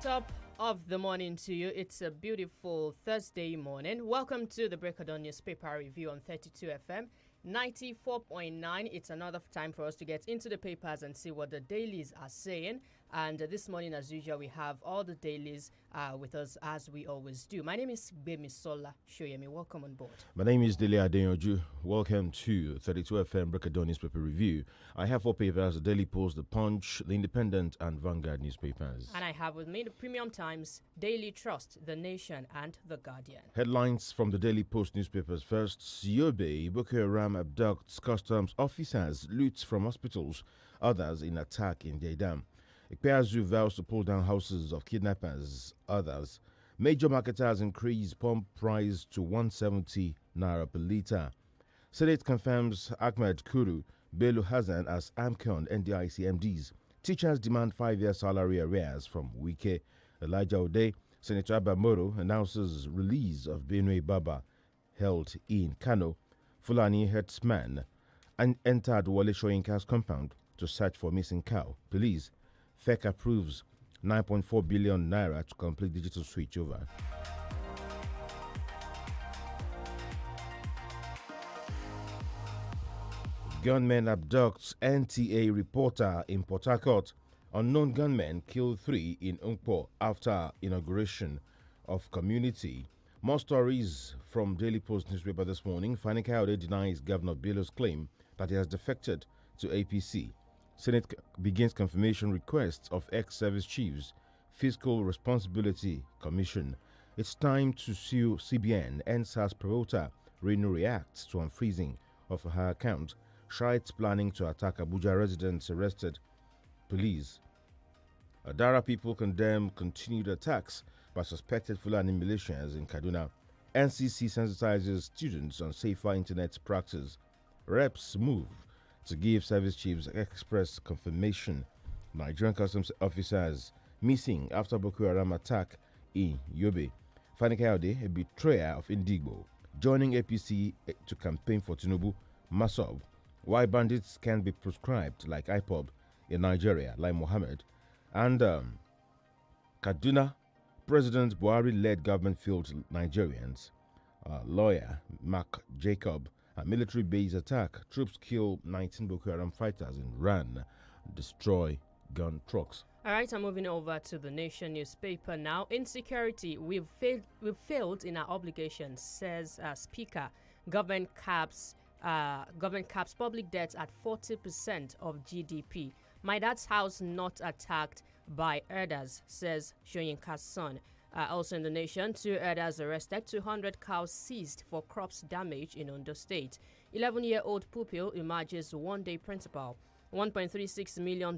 Top of the morning to you. It's a beautiful Thursday morning. Welcome to the Breakdown Newspaper Review on 32 FM 94.9. It's another time for us to get into the papers and see what the dailies are saying. And this morning, as usual, we have all the dailies with us as we always do. My name is GBEMISOLA. SOYEMI, welcome on board. My name is DELE ADEYANJU. Welcome to 32 FM Breakdown Newspaper Review. I have 4 papers: the Daily Post, the Punch, the Independent, and Vanguard newspapers. And I have with me the Premium Times, Daily Trust, The Nation, and The Guardian. Headlines from the Daily Post newspapers first. Yobe, Boko Haram abducts customs officers, loots from hospitals, others in attack in Gaidam. Ikpeazu vows to pull down houses of kidnappers, others. Major marketers increase pump price to 170 naira per litre. Senate confirms Ahmed Kuru, Bello Hassan as AMCON NDIC MDs. Teachers demand 5-year salary arrears from Wike. Elijah Ode, Senator Abba Moro announces release of Benue Baba held in Kano. Fulani herdsman entered Wale Soyinka's compound to search for missing cow. Police. FEC approves 9.4 billion naira to complete digital switchover. Gunmen abducts NTA reporter in Port Harcourt. Unknown gunmen kill 3 in Ungpo after inauguration of community. More stories from Daily Post newspaper this morning. Fani Kayode denies Governor Bello's claim that he has defected to APC. Senate begins confirmation requests of ex-service chiefs. Fiscal Responsibility Commission. It's time to sue CBN. NSAS promoter Reno reacts to unfreezing of her account. Shiites planning to attack Abuja residents arrested. Police. Adara people condemn continued attacks by suspected Fulani militias in Kaduna. NCC sensitizes students on safer internet practice. Reps move to give service chiefs express confirmation. Nigerian customs officers missing after Boko Haram attack in Yobe. Fani Kayode, a betrayer of Indigbo, joining APC to campaign for Tinubu. Masob, why bandits can be prescribed like IPOB in Nigeria, like Mohammed. And Kaduna, President Buhari-led government field Nigerians. Lawyer Mark Jacob. A military base attack. Troops kill 19 Boko Haram fighters and ran, destroy gun trucks. All right, I'm moving over to the Nation newspaper now. Insecurity, we've failed in our obligations, says Speaker. Government caps public debt at 40% of GDP. My dad's house not attacked by herders, says Soyinka's son. Also in the Nation, 2 herders arrested, 200 cows seized for crops damage in Ondo State. 11-year-old pupil emerges one-day principal. $1.36 million,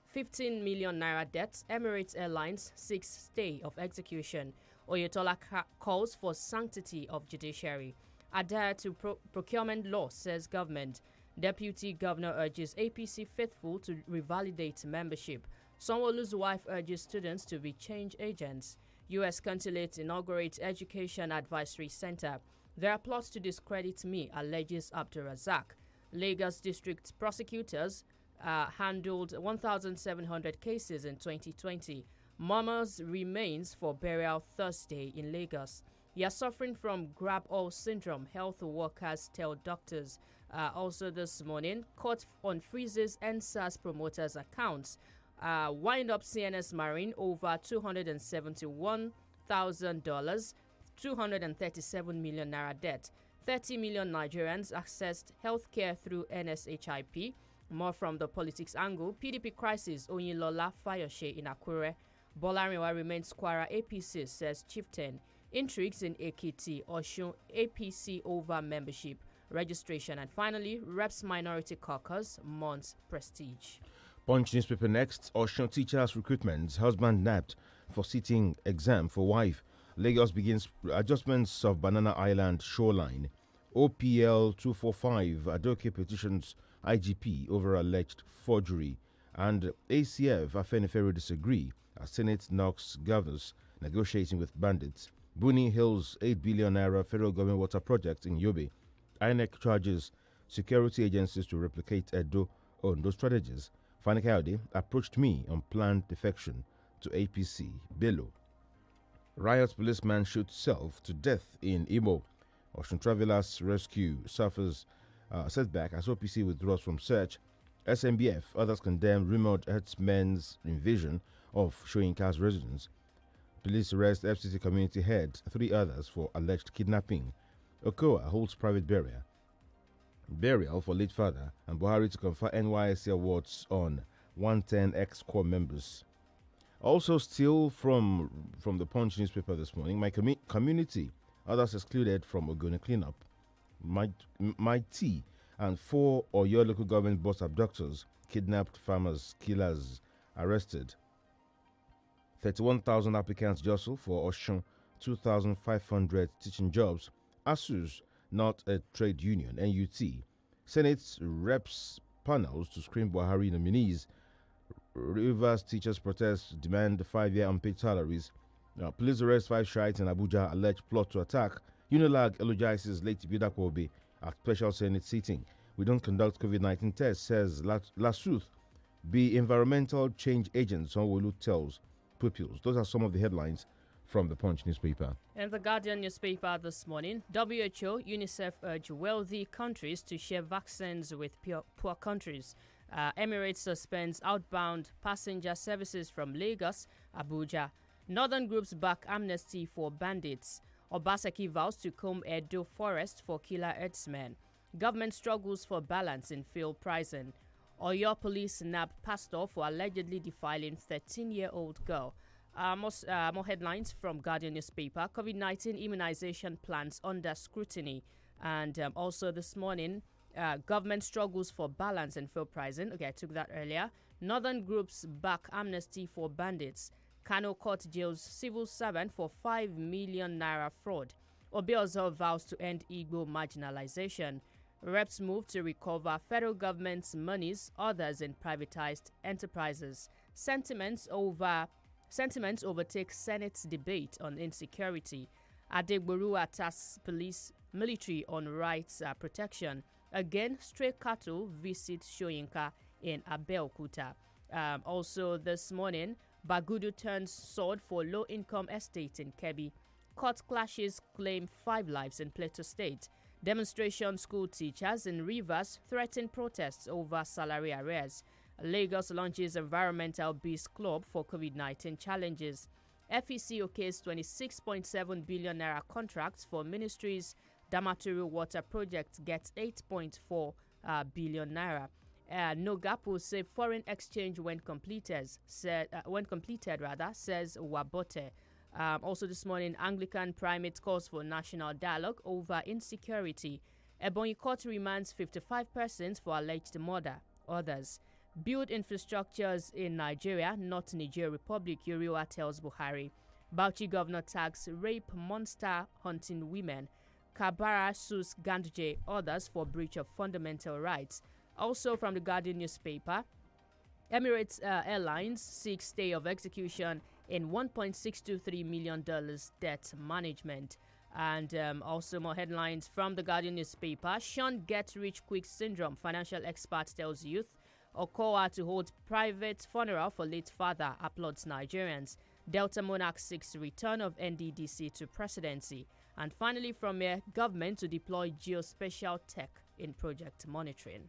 15 million naira debt. Emirates Airlines seeks stay of execution. Oyetola calls for sanctity of judiciary. Adhere to procurement law, says government. Deputy Governor urges APC faithful to revalidate membership. Sanwo-Olu's wife urges students to be change agents. U.S. Consulate inaugurates Education Advisory Center. There are plots to discredit me, alleges Abdulrazak. Lagos District prosecutors handled 1,700 cases in 2020. Mama's remains for burial Thursday in Lagos. You are suffering from grab-all syndrome, health workers tell doctors. Also this morning, court unfreezes NSAS promoters' accounts. Wind up CNS Marine over $271,000, 237 million naira debt. 30 million Nigerians accessed healthcare through NSHIP. More from the politics angle. PDP crisis, Oyinlola Fayose in Akure. Bolarinwa remains Kwara APC, says Chieftain. Intrigues in Ekiti, Osun APC over membership registration. And finally, Reps Minority Caucus mounts prestige. Punch newspaper next. Osun teachers recruitment. Husband nabbed for sitting exam for wife. Lagos begins adjustments of Banana Island shoreline. OPL 245 Adoke petitions IGP over alleged forgery. And ACF Afenifere disagree as Senate knocks governors negotiating with bandits. Buni Hills 8 billion naira federal government water project in Yobe. INEC charges security agencies to replicate Edo Ondo strategies. Fani Kayode approached me on planned defection. to APC, Bello. Riot policeman shoots self to death in Imo. Ocean Travelers Rescue suffers setback as OPC withdraws from search. SMBF, others condemn rumored herdsmen's invasion of Soyinka's residence. Police arrest FCC community head, 3 others for alleged kidnapping. Okoa holds private burial for late father, and Buhari to confer NYSC awards on 110 ex-corps members. Also, still from the Punch newspaper this morning, my community, others excluded from Ogoni cleanup. My T and 4 Oyo local government boss abductors, kidnapped farmers, killers arrested. 31,000 applicants jostle for Oshun, 2,500 teaching jobs. ASUS, not a trade union. NUT. Senate reps panels to screen Buhari nominees. Rivers teachers protest, demand 5-year unpaid salaries. Police arrest 5 shiites in Abuja, alleged plot to attack. Unilag eulogizes late Bidakobe at special Senate sitting. We don't conduct COVID-19 tests, says Lasuth. Be environmental change agents, Sonwolu tells pupils. Those are some of the headlines from the Punch newspaper. In the Guardian newspaper this morning, WHO, UNICEF urge wealthy countries to share vaccines with poor countries. Emirates suspends outbound passenger services from Lagos, Abuja. Northern groups back amnesty for bandits. Obaseki vows to comb Edo forest for killer herdsmen. Government struggles for balance in fuel pricing. Oyo police nab pastor for allegedly defiling 13-year-old girl. More headlines from Guardian newspaper. COVID-19 immunization plans under scrutiny. And also this morning, government struggles for balance in fuel pricing. Okay, I took that earlier. Northern groups back amnesty for bandits. Kano court jails civil servant for 5 million naira fraud. Obiozor vows to end Igbo marginalization. Reps move to recover federal government's monies, others in privatized enterprises. Sentiments overtake Senate's debate on insecurity. Adegboru attacks police military on rights protection. Again, stray cattle visit Soyinka in Abeokuta. Also this morning, Bagudu turns sword for low-income estate in Kebbi. Court clashes claim 5 lives in Plateau State. Demonstration school teachers in Rivers threaten protests over salary arrears. Lagos launches Environmental Beast Club for COVID-19 challenges. FEC okays 26.7 billion naira contracts for ministries. Damaturu Water Project gets 8.4 billion naira. No gap will save foreign exchange when completed, says Wabote. Also this morning, Anglican primate calls for national dialogue over insecurity. Ebonyi Court remands 55 persons for alleged murder. Others. Build infrastructures in Nigeria, not Niger Republic, Yuriwa tells Buhari. Bauchi governor tags rape monster hunting women. Kabara sues Ganduje, others for breach of fundamental rights. Also from the Guardian newspaper, Emirates Airlines seeks stay of execution in $1.623 million debt management. And also more headlines from the Guardian newspaper. Sean gets rich quick syndrome, financial expert tells youth. Okoa to hold private funeral for late father, applauds Nigerians. Delta Monarch seeks return of NDDC to presidency. And finally from here, government to deploy geospatial tech in project monitoring.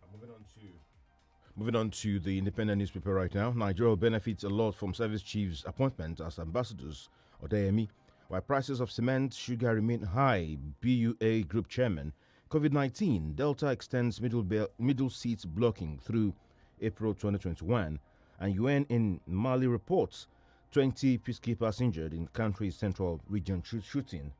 Moving on to the Independent newspaper right now. Nigeria benefits a lot from service chiefs' appointment as ambassadors, ADEYANJU, while prices of cement, sugar remain high. BUA Group Chairman. COVID-19, Delta extends middle seats blocking through April 2021. And UN in Mali reports 20 peacekeepers injured in country's central region shooting.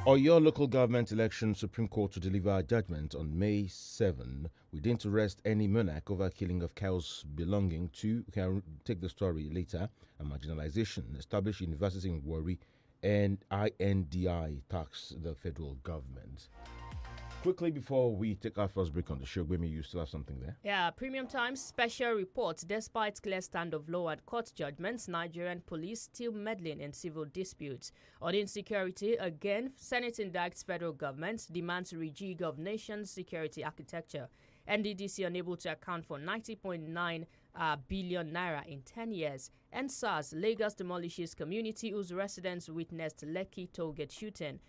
Oyo local government election, Supreme Court to deliver a judgment on May 7. We didn't arrest any monarch over killing of cows belonging to, we can take the story later, and marginalization, established university in Warri, and INDI tax the federal government. Quickly before we take our first break on the show, Gbemi, you still have something there? Yeah, Premium Times special report. Despite clear stand of law and court judgments, Nigerian police still meddling in civil disputes. On insecurity, again, Senate indicts federal government, demands rejig of nation's security architecture. NDDC unable to account for 90.9 billion naira in 10 years. And SARS, Lagos demolishes community whose residents witnessed Lekki tollgate shooting.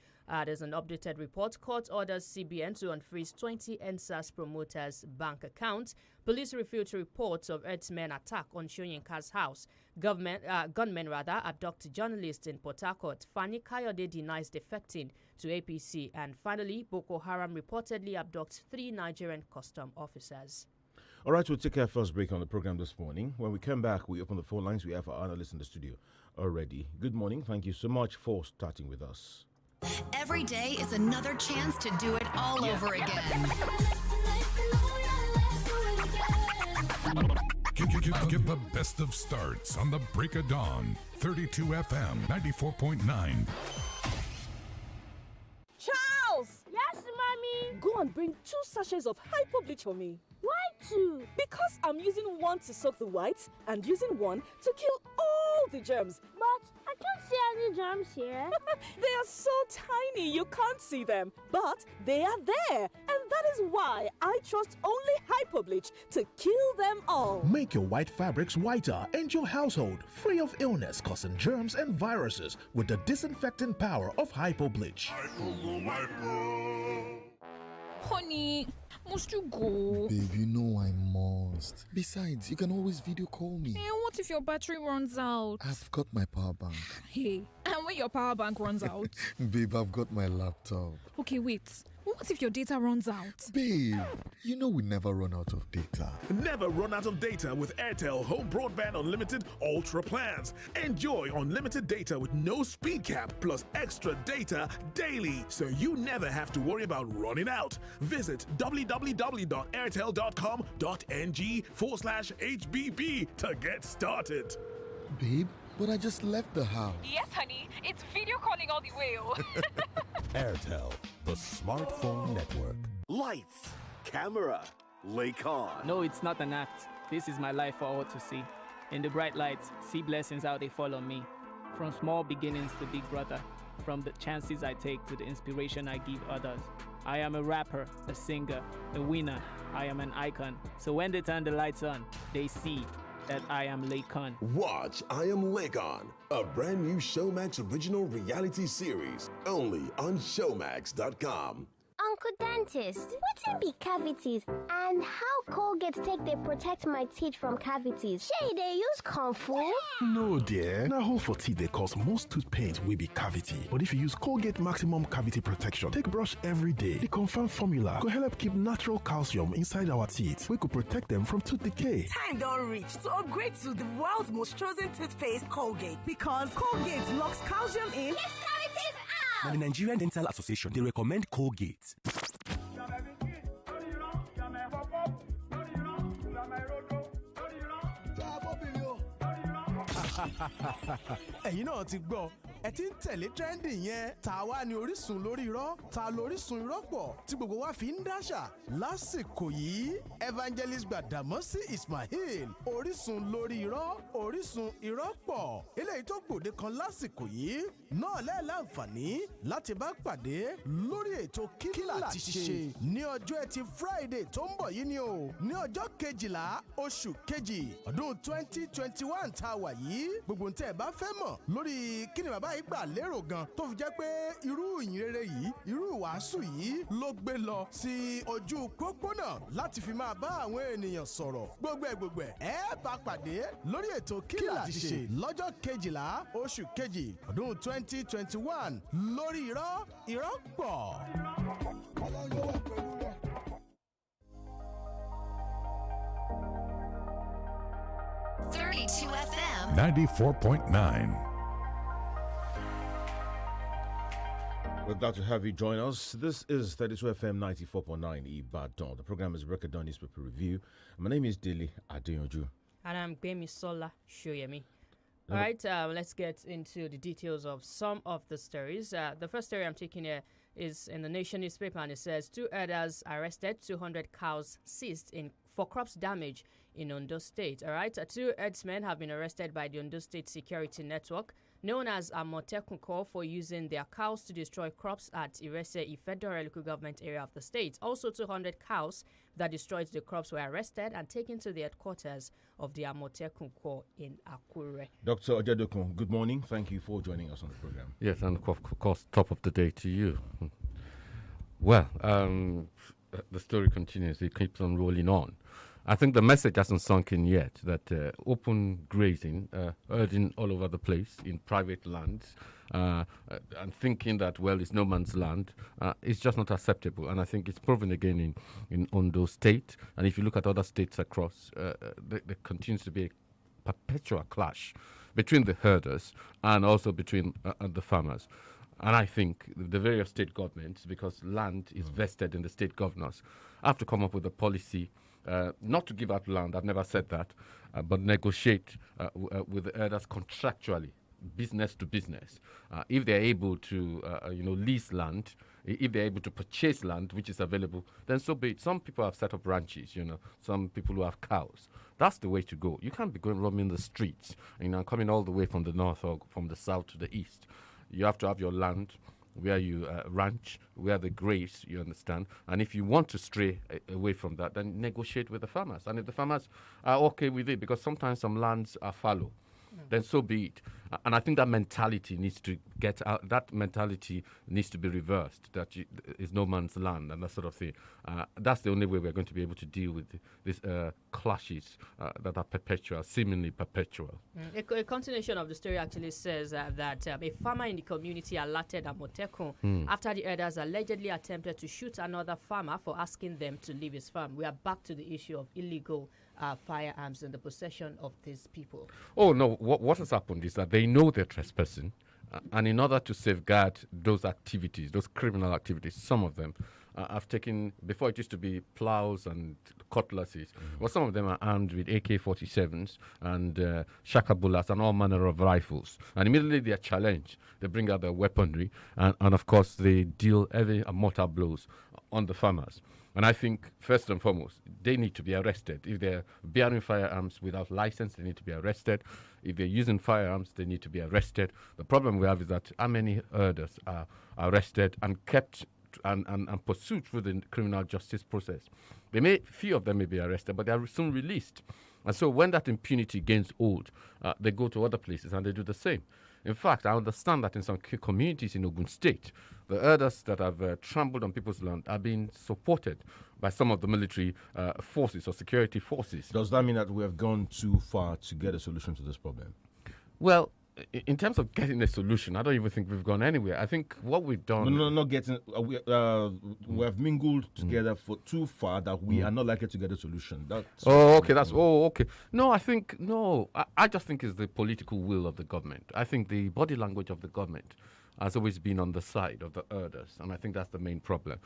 There's an updated report. Court orders CBN to unfreeze 20 NSAS promoters' bank accounts. Police refute reports of herdsmen attack on Soyinka's house. Gunmen abduct journalists in Port Harcourt. Fani Kayode denies defecting to APC. And finally, Boko Haram reportedly abducts 3 Nigerian custom officers. All right, we'll take our first break on the program this morning. When we come back, we open the phone lines. We have our analysts in the studio already. Good morning. Thank you so much for starting with us. Every day is another chance to do it all over again. Get the best of starts on the break of dawn. 32 FM 94.9. Charles! Yes, mommy? Go and bring 2 sachets of hypo bleach for me. Why 2? Because I'm using one to soak the whites and using one to kill all the germs. But I can't see any germs here. They are so tiny you can't see them. But they are there. And that is why I trust only hypo bleach to kill them all. Make your white fabrics whiter and your household free of illness causing germs and viruses with the disinfecting power of hypo bleach. Honey, must you go? Babe, you know I must. Besides, you can always video call me. What if your battery runs out? I've got my power bank. Hey, and when your power bank runs out? Babe, I've got my laptop. Okay, wait. What if your data runs out? Babe, you know we never run out of data. Never run out of data with Airtel Home Broadband Unlimited Ultra plans. Enjoy unlimited data with no speed cap plus extra data daily, so you never have to worry about running out. Visit www.airtel.com.ng/HBB to get started. Babe, but I just left the house. Yes, honey. It's video calling all the way. Airtel, the smartphone network. Lights, camera, lake on. No, it's not an act. This is my life for all to see. In the bright lights, see blessings how they fall on me. From small beginnings to big brother. From the chances I take to the inspiration I give others. I am a rapper, a singer, a winner. I am an icon. So when they turn the lights on, they see that I am Lakon. Watch I Am Lakon, a brand new Showmax original reality series, only on Showmax.com. Uncle Dentist, what be cavities and how Colgate take they protect my teeth from cavities? Shey they use Comfort? No dear, na hole for teeth they cause most tooth pains will be cavity. But if you use Colgate Maximum Cavity Protection, take brush every day. The confirmed formula could help keep natural calcium inside our teeth. We could protect them from tooth decay. Time don't reach to upgrade to the world's most chosen toothpaste, Colgate. Because Colgate locks calcium in. Yes, cavities out! Now, the Nigerian Dental Association, they recommend Colgate. ẹ̀yin náà ti gbọ́ ẹ ti ń tẹ̀lé trending yẹn tá a wá ní orísun lórí irọ́ tá a lórísun irọ́ pọ̀ tí gbogbo wa fi ń dáṣà lásìkò yìí Evangelist Gbàdámọ́sí Ismail orísun lórí irọ́ orísun irọ́ pọ̀ eléyìí tó gbòde kan lásìkò yìí náà lẹ́ẹ̀láǹfààní láti bá pàdé lórí ètò kílà ti ṣe ní ọjọ́ ẹtì Friday tó ń bọ̀ yìí ni o ní ọjọ́ 12 oṣù kejì ọdún 2021 tá a wà yìí gbogbo ntẹ́ ẹ bá fẹ́ mọ̀ lórí kíni bàbá yìí gbà lérò gan tó fi jẹ́ pé irú ìyìnrere yìí irú ìwàásù yìí ló gbé lọ sí ojú pópónà láti fi máa bá àwọn ènìyàn sọ̀rọ̀ gbogbo ẹ bá pàdé lórí ètò kílà ti ṣe lọ́jọ́ 12 oṣù kejì ọdún 2021 lórí irọ́ pọ̀. 32 FM 94.9. We're glad to have you join us. This is 32 FM 94.9 Ibadan. The program is Record Dawn Newspaper Review. My name is DELE ADEYANJU. And I'm GBEMISOLA SOYEMI. All right, let's get into the details of some of the stories. The first story I'm taking here is in the Nation newspaper, and it says 2 herders arrested, 200 cows seized for crops damage in Ondo State. All right, 2 herdsmen have been arrested by the Ondo State Security Network. known as Amotekun, for using their cows to destroy crops at Irese, a federal local government area of the state. Also, 200 cows that destroyed the crops were arrested and taken to the headquarters of the Amotekun in Akure. Dr. Ojedokun, good morning. Thank you for joining us on the program. Yes, and of course, top of the day to you. Well, the story continues. It keeps on rolling on. I think the message hasn't sunk in yet that open grazing, herding all over the place in private lands, and thinking that, well, it's no man's land, is just not acceptable. And I think it's proven again in Ondo State. And if you look at other states across, there continues to be a perpetual clash between the herders and also between the farmers. And I think the various state governments, because land is vested in the state governors, have to come up with a policy not to give out land, I've never said that, but negotiate with the herders contractually, business to business. If they're able to, lease land, if they're able to purchase land which is available, then so be it. Some people have set up ranches, some people who have cows. That's the way to go. You can't be going roaming the streets, coming all the way from the north or from the south to the east. You have to have your land where you ranch, where they graze, you understand. And if you want to stray away from that, then negotiate with the farmers. And if the farmers are okay with it, because sometimes some lands are fallow, then so be it. And I think that mentality needs to get out. That mentality needs to be reversed. That is no man's land and that sort of thing. That's the only way we're going to be able to deal with these clashes that are perpetual, seemingly perpetual. A continuation of the story actually says that a farmer in the community alerted Amotekun after the herders allegedly attempted to shoot another farmer for asking them to leave his farm. We are back to the issue of illegal firearms in the possession of these people. Oh, no. What has happened is that they know they're trespassing, and in order to safeguard those activities, those criminal activities, some of them have taken, before it used to be plows and cutlasses, well, some of them are armed with AK-47s and shaka bullets and all manner of rifles. And immediately they are challenged. They bring out their weaponry, and of course, they deal heavy and mortar blows on the farmers. And I think, first and foremost, they need to be arrested. If they're bearing firearms without license, they need to be arrested. If they're using firearms, they need to be arrested. The problem we have is that how many herders are arrested and kept and pursued through the criminal justice process. Few of them may be arrested, but they are soon released. And so when that impunity gains hold, they go to other places and they do the same. In fact, I understand that in some communities in Ogun State, the herders that have trampled on people's land are being supported by some of the military forces or security forces. Does that mean that we have gone too far to get a solution to this problem? Well, in terms of getting a solution, I don't even think we've gone anywhere. I think what we've done... No, not getting... we have mingled together for too far that we are not likely to get a solution. Okay. No, I think... No, I just think it's the political will of the government. I think the body language of the government has always been on the side of the herders, and I think that's the main problem.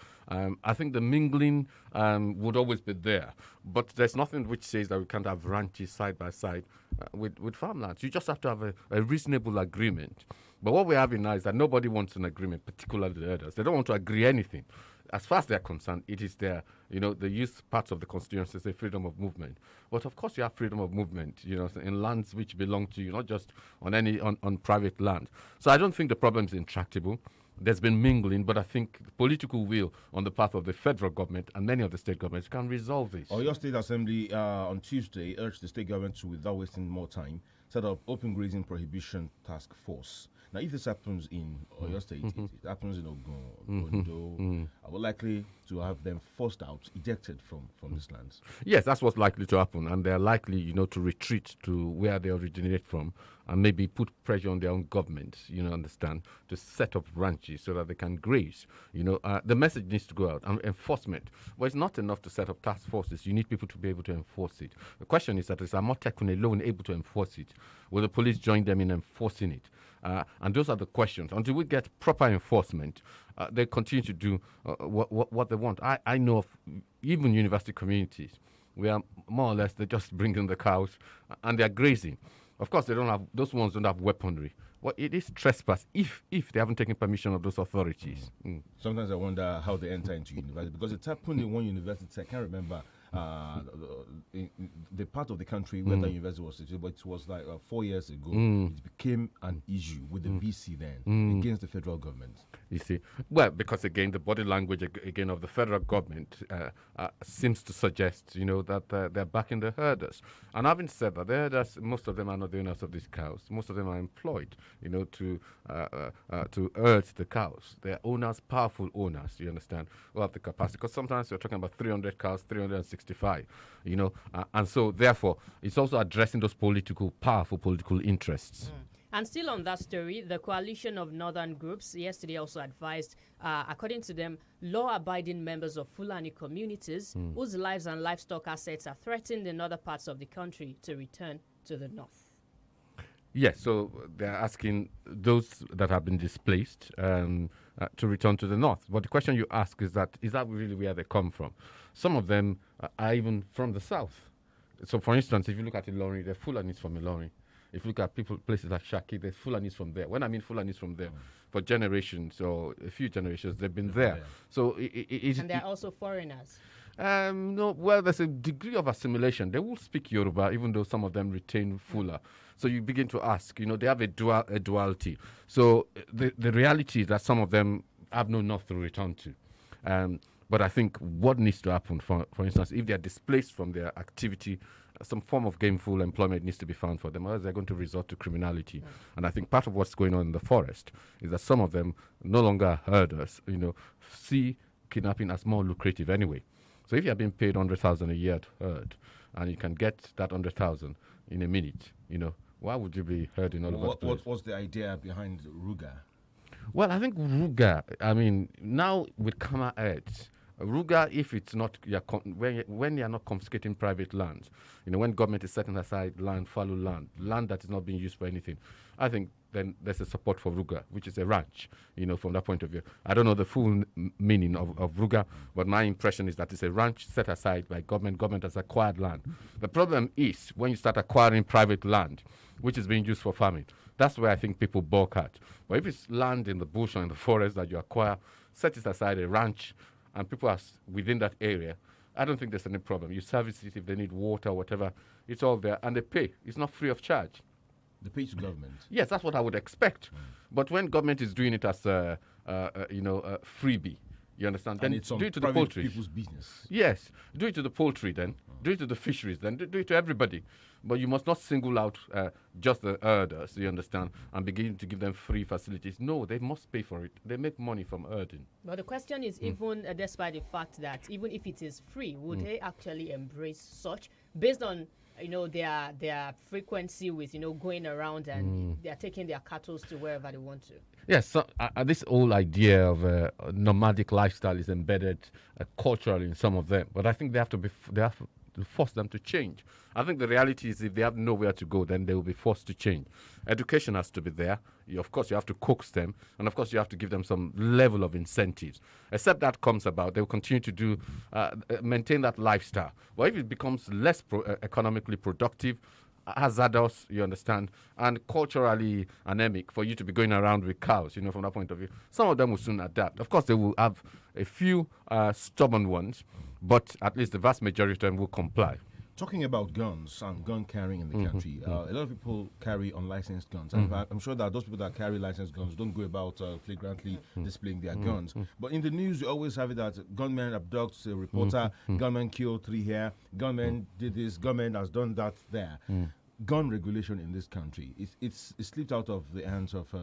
I think the mingling would always be there, but there's nothing which says that we can't have ranches side by side with farmlands. You just have to have a reasonable agreement. But what we're having now is that nobody wants an agreement, particularly the herders. They don't want to agree anything. As far as they're concerned, it is their, the youth parts of the constituency say freedom of movement. But of course you have freedom of movement, in lands which belong to you, not just on private land. So I don't think the problem is intractable. There's been mingling, but I think the political will on the part of the federal government and many of the state governments can resolve this. Your State Assembly on Tuesday urged the state government to, without wasting more time, set up open grazing prohibition task force. Now, if this happens in Oyo State, it happens in Ogun, Ondo, are we likely to have them forced out, ejected from these lands? Yes, that's what's likely to happen, and they're likely, to retreat to where they originate from and maybe put pressure on their own government, understand, to set up ranches so that they can graze. The message needs to go out, and enforcement. Well, it's not enough to set up task forces. You need people to be able to enforce it. The question is that is Amotekun alone able to enforce it? Will the police join them in enforcing it? And those are the questions. Until we get proper enforcement, they continue to do what they want. I know of even university communities where more or less they just bring in the cows and they're grazing. Of course, those ones don't have weaponry. Well, it is trespass if they haven't taken permission of those authorities. Sometimes I wonder how they enter into university, because it happened in one university. I can't remember. the part of the country where the university was situated, but it was like 4 years ago. It became an issue with the VC then against the federal government. You see, well, because again, the body language again of the federal government seems to suggest, that they're backing the herders. And having said that, the herders, most of them are not the owners of these cows. Most of them are employed, to herd the cows. They're owners, powerful owners. You understand? Who have the capacity. Because sometimes you're talking about 300 cows, 365. And so therefore, it's also addressing those powerful political interests. And still on that story, the coalition of northern groups yesterday also advised, according to them, law-abiding members of Fulani communities whose lives and livestock assets are threatened in other parts of the country to return to the north. Yes, so they're asking those that have been displaced to return to the north. But the question you ask is that really where they come from? Some of them are even from the south. So, for instance, if you look at Ilorin, they're Fulanis from Ilorin. If you look at places like Shaki, there's Fulanis from there. When I mean Fulanis from there, for generations or a few generations, they've been there. So and they're also foreigners. No, well, there's a degree of assimilation. They will speak Yoruba, even though some of them retain Fula. So you begin to ask, they have a duality. So the reality is that some of them have no north to return to. But I think what needs to happen, for instance, if they are displaced from their activity, some form of gainful employment needs to be found for them, otherwise they're going to resort to criminality. And I think part of what's going on in the forest is that some of them no longer herders, see kidnapping as more lucrative anyway. So if you're being paid 100,000 a year to herd, and you can get that 100,000 in a minute, why would you be herding all over the place? What was the idea behind Ruga? Well, I think Ruga, now with Kama Heads, Ruga, if it's not when you're not confiscating private lands, when government is setting aside land, fallow land that is not being used for anything, I think then there's a support for Ruga, which is a ranch, from that point of view. I don't know the full meaning of Ruga, but my impression is that it's a ranch set aside by government. Government has acquired land. The problem is when you start acquiring private land, which is being used for farming, that's where I think people balk at. But if it's land in the bush or in the forest that you acquire, set it aside, a ranch, and people are within that area, I don't think there's any problem. You service it if they need water or whatever. It's all there, and they pay. It's not free of charge. They pay to government? Yes, that's what I would expect. But when government is doing it as a freebie, you understand? And then it's on do it to the poultry. People's business. Yes, do it to the poultry then. Do it to the fisheries then. Do it to everybody. But you must not single out just the herders, you understand, and begin to give them free facilities. No, they must pay for it. They make money from herding. But the question is, even despite the fact that even if it is free, would they actually embrace such based on their frequency with going around and they are taking their cattle to wherever they want to? Yes, so, this whole idea of nomadic lifestyle is embedded culturally in some of them, but I think they have to force them to change. I think the reality is if they have nowhere to go, then they will be forced to change. Education has to be there. Of course, you have to coax them, and of course, you have to give them some level of incentives. Except that comes about, they will continue to maintain that lifestyle. But if it becomes less economically productive, hazardous, you understand, and culturally anemic for you to be going around with cows, from that point of view, some of them will soon adapt. Of course, they will have a few stubborn ones, but at least the vast majority of them will comply. Talking about guns and gun carrying in the country, a lot of people carry unlicensed guns. And I'm sure that those people that carry licensed guns don't go about flagrantly displaying their guns. But in the news, you always have it that gunman abducts a reporter, gunman killed 3 here, gunman did this, gunman has done that there. Gun regulation in this country, it's slipped out of the hands of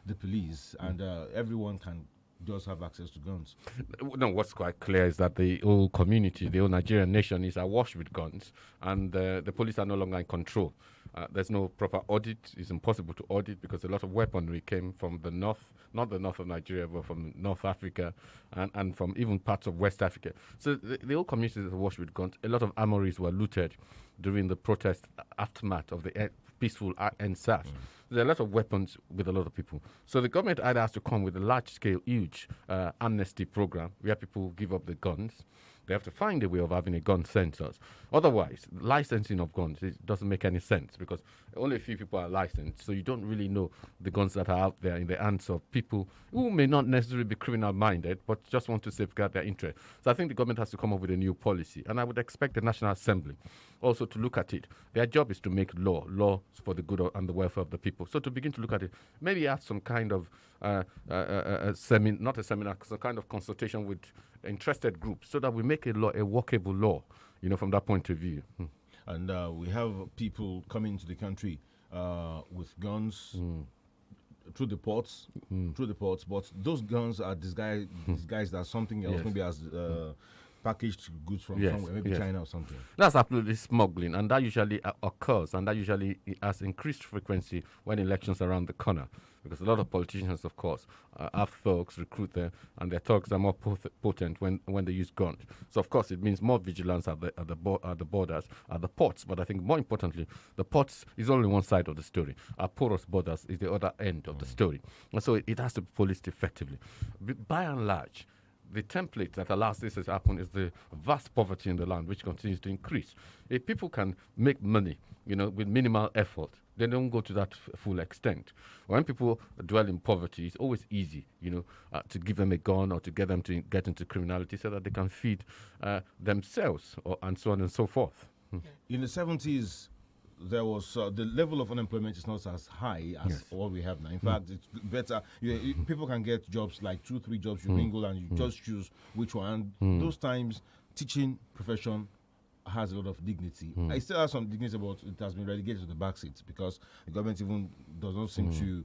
the police, and everyone can does have access to guns. No, what's quite clear is that the whole community, the whole Nigerian nation is awash with guns, and the police are no longer in control. There's no proper audit. It's impossible to audit because a lot of weaponry came from the north, not the north of Nigeria, but from North Africa and from even parts of West Africa. So the whole community is awash with guns. A lot of armories were looted during the protest aftermath of the peaceful NSAS. There are a lot of weapons with a lot of people. So the government either has to come with a large-scale, huge amnesty program where people give up the guns. They have to find a way of having a gun census. Otherwise, licensing of guns doesn't make any sense because only a few people are licensed, so you don't really know the guns that are out there in the hands of people who may not necessarily be criminal-minded, but just want to safeguard their interest. So I think the government has to come up with a new policy, and I would expect the National Assembly also to look at it. Their job is to make laws for the good and the welfare of the people. So to begin to look at it, maybe have some kind of not a seminar, some kind of consultation with interested groups, so that we make a law, a workable law, from that point of view. And we have people coming to the country with guns through the ports, but those guns are disguised as something else, maybe as packaged goods from somewhere, maybe China or something. That's absolutely smuggling, and that usually occurs, and that usually has increased frequency when elections are around the corner, because a lot of politicians, of course, have thugs, recruit them, and their thugs are more potent when they use guns. So, of course, it means more vigilance at the borders, at the ports. But I think more importantly, the ports is only one side of the story. Our porous borders is the other end of the story. And so it has to be policed effectively. By and large, the template that allows this to happen is the vast poverty in the land, which continues to increase. If people can make money, with minimal effort, they don't go to that full extent. When people dwell in poverty, it's always easy, to give them a gun or to get them to get into criminality so that they can feed themselves, and so on and so forth. In the 70s, there was the level of unemployment is not as high as what we have now. In fact, it's better. People can get jobs like 2-3 jobs you mingle, and you just choose which one. Those times, teaching profession has a lot of dignity. I still have some dignity, but it has been relegated to the back seat because the government even does not seem to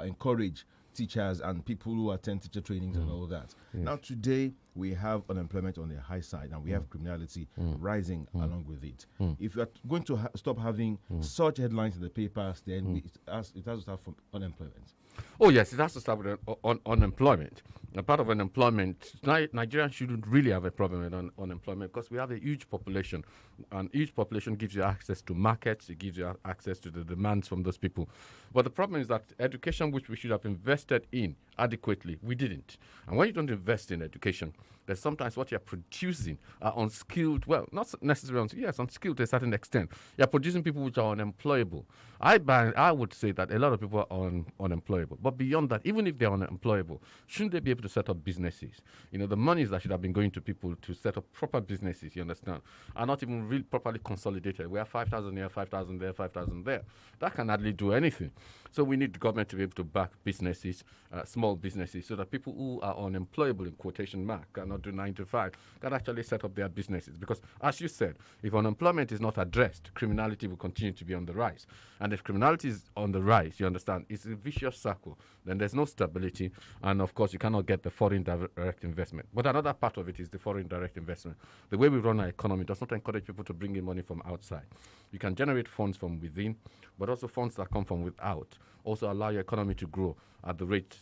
encourage teachers and people who attend teacher trainings and all that. Now today we have unemployment on the high side, and we have criminality rising along with it. If you are going to stop having such headlines in the papers, then it has to start from unemployment. Oh yes, it has to start with unemployment. A part of unemployment, Nigerians shouldn't really have a problem with unemployment because we have a huge population, and each population gives you access to markets, it gives you access to the demands from those people. But the problem is that education, which we should have invested in adequately, we didn't. And when you don't invest in education, then sometimes what you're producing are unskilled, well, not necessarily unskilled to a certain extent. You're producing people which are unemployable. I would say that a lot of people are unemployable. But beyond that, even if they're unemployable, shouldn't they be able to set up businesses? The monies that should have been going to people to set up proper businesses, you understand, are not even really properly consolidated. We have 5,000 here, 5,000 there, 5,000 there. That can hardly do anything. So we need the government to be able to back businesses, small businesses, so that people who are unemployable, in quotation mark, cannot do 9 to 5, can actually set up their businesses. Because, as you said, if unemployment is not addressed, criminality will continue to be on the rise. And if criminality is on the rise, you understand, it's a vicious circle. Then there's no stability, and of course, you cannot get the foreign direct investment. But another part of it is the foreign direct investment. The way we run our economy does not encourage people to bring in money from outside. You can generate funds from within, but also funds that come from without also allow your economy to grow at the rate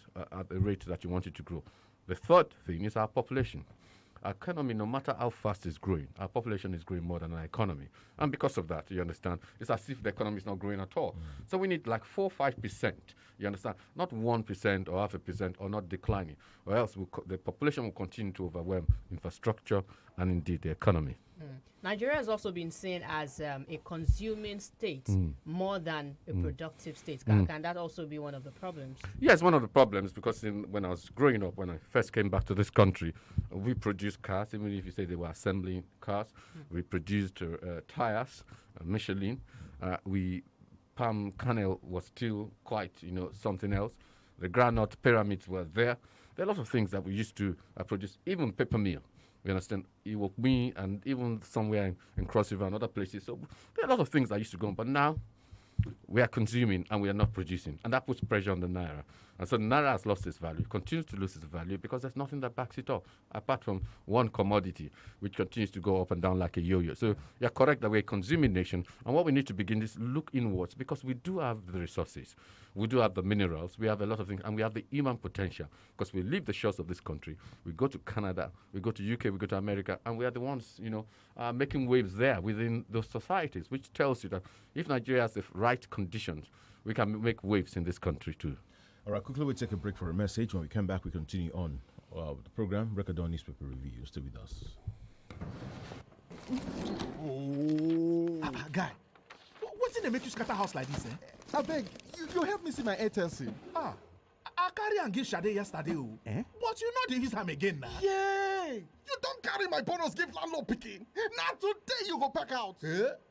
that you want it to grow. The third thing is our population. Our economy, no matter how fast it's growing, our population is growing more than our economy. And because of that, you understand, it's as if the economy is not growing at all. So we need like 4-5%, you understand, not 1% or 0.5% or not declining, or else the population will continue to overwhelm infrastructure and indeed the economy. Nigeria has also been seen as a consuming state more than a productive state. Can that also be one of the problems? Yes, one of the problems, because when I was growing up, when I first came back to this country, we produced cars, even if you say they were assembling cars. We produced tires, Michelin. Palm kernel was still quite, something else. The groundnut pyramids were there. There are a lot of things that we used to produce, even paper mill. You understand? It woke me, and even somewhere in Cross River and other places. So there are a lot of things that used to go on. But now we are consuming and we are not producing. And that puts pressure on the Naira. And so the Naira has lost its value, continues to lose its value because there's nothing that backs it up, apart from one commodity, which continues to go up and down like a yo-yo. So you're correct that we're a consuming nation. And what we need to begin is look inwards, because we do have the resources. We do have the minerals. We have a lot of things. And we have the human potential, because we leave the shores of this country. We go to Canada, we go to UK, we go to America, and we are the ones, making waves there within those societies, which tells you that if Nigeria has the right conditions, we can make waves in this country too. All right, quickly we'll take a break for a message. When we come back, we continue on with the program. Record on Newspaper Review. Stay with us. Guy, What's in the make you scatter house like this, eh? I beg, you help me see my Airtel SIM. I carry and give Sade yesterday, but you know they use am again now. Yay! You don't carry my bonus give landlord picking. Now today you go pack out.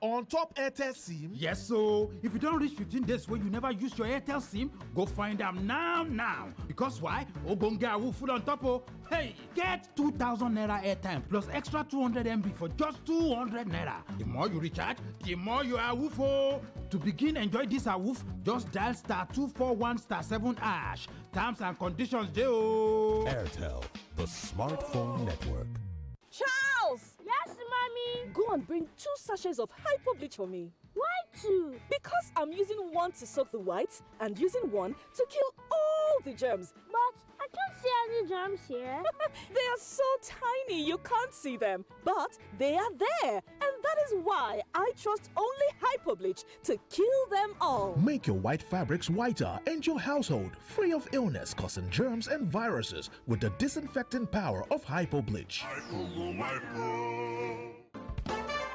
On top Airtel SIM? Yes, so if you don't reach 15 days where you never use your Airtel SIM, go find them now. Because why? Obonga will full on top of. Hey, get 2,000 naira airtime plus extra 200 MB for just 200 naira. The more you recharge, the more you are woofo. To begin enjoy this awoof, just dial *241*7#. Terms and conditions, Joe. Airtel, the smartphone network. Charles! Yes, mommy? Go and bring 2 sachets of hypo bleach for me. Why 2? Because I'm using one to soak the whites and using one to kill all the germs. But I can't see any germs here. They are so tiny you can't see them. But they are there. And that is why I trust only hypo bleach to kill them all. Make your white fabrics whiter and your household free of illness causing germs and viruses with the disinfecting power of hypo bleach.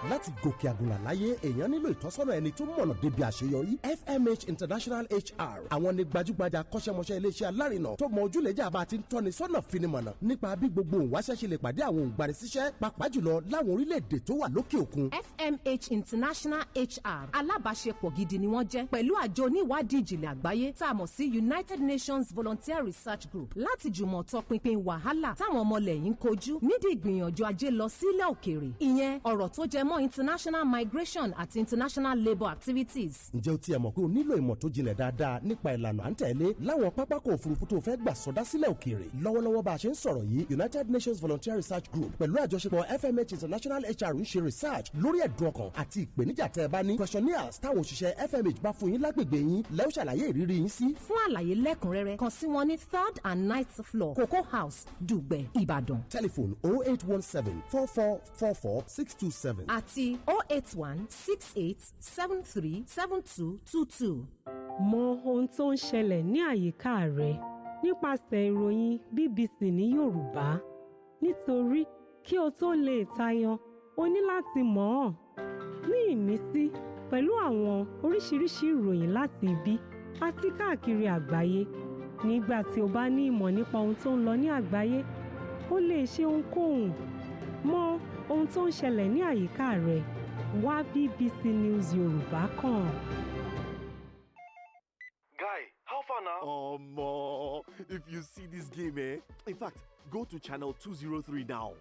láti gòkè àgùnlà láyé èèyàn nílò ìtọ́sọ́nà ẹni tó mọ̀nà débi àṣeyọrí. FMH International HR àwọn ni gbajúgbajà akọ́ṣẹ́mọṣẹ́ iléeṣẹ́ alárinà tó mọ ojúlẹ̀jà bá ti ń tọ́ni sọ́nà finimọ̀nà nípa bí gbogbo òǹwáṣẹ́ ṣe lè pàdé àwọn òǹgbanisíṣẹ́ pàápàá jùlọ láwọn orílẹ̀-èdè tó wà lókè òkun. FMH International HR alábàáṣepọ̀ gidi ni wọ́n jẹ́ pẹ̀lú àjọ oníwádìí ìjìnlẹ̀ àgbáyé tá a mọ̀ sí United Nations Volunteer Research Group láti jùmọ̀ tọpinpin wàhálà táwọn ọmọlẹ́yìn ń kojú nídìí ìgbìyànjú ajé lọ sílẹ̀ òkèèrè. ìyẹn ọ̀rọ̀ tó jẹ mọ́ international migration àti international labour activities. ǹjẹ́ o tiẹ̀ mọ̀ pé o nílò ìmọ̀ tó jinlẹ̀ dáadáa nípa ìlànà à ń tẹ̀lé láwọn pápákọ̀ òfurufú tó fẹ́ gbà sọdá sílẹ̀ òkèèrè. lọ́wọ́lọ́wọ́ bá a ṣe ń sọ̀rọ̀ yìí United Nations Volunteer Research Group pẹ̀lú àjọṣepọ̀ FMH International HR ń ṣe research lórí ẹ̀dùn ọkàn àti ìpèníjà tẹ́ ẹ bá ní. questionnaires táwọn òṣìṣẹ́ FMH bá fún yín lágbègbè yín lẹ́yìn ṣàlàyé ìrírí yín sí. fún àlàyé lẹ́kùnrẹ́rẹ́ kàn sí wọn ní 3rd and 9th floor Cocoa House Dùgbẹ̀ Ìbàdàn. telephone 0817 4444 627 àti 08168737222. mọ ohun tó ń ṣẹlẹ̀ ní àyíká rẹ nípasẹ̀ ìròyìn BBC ní Yorùbá nítorí kí o tó lè tayọ o ní láti mọ̀ ọ́n ní ìmísí pẹ̀lú àwọn oríṣiríṣi ìròyìn láti ibi àti káàkiri àgbáyé. nígbà tí o bá ní ìmọ̀ nípa ohun tó ń lọ ní àgbáyé o lè ṣe ohunkóhun. mọ ohun tó ń ṣẹlẹ̀ ní àyíká rẹ wá BBC News Yorùbá kàn. Guy, how far now? If you see this game, in fact, go to channel 203 now.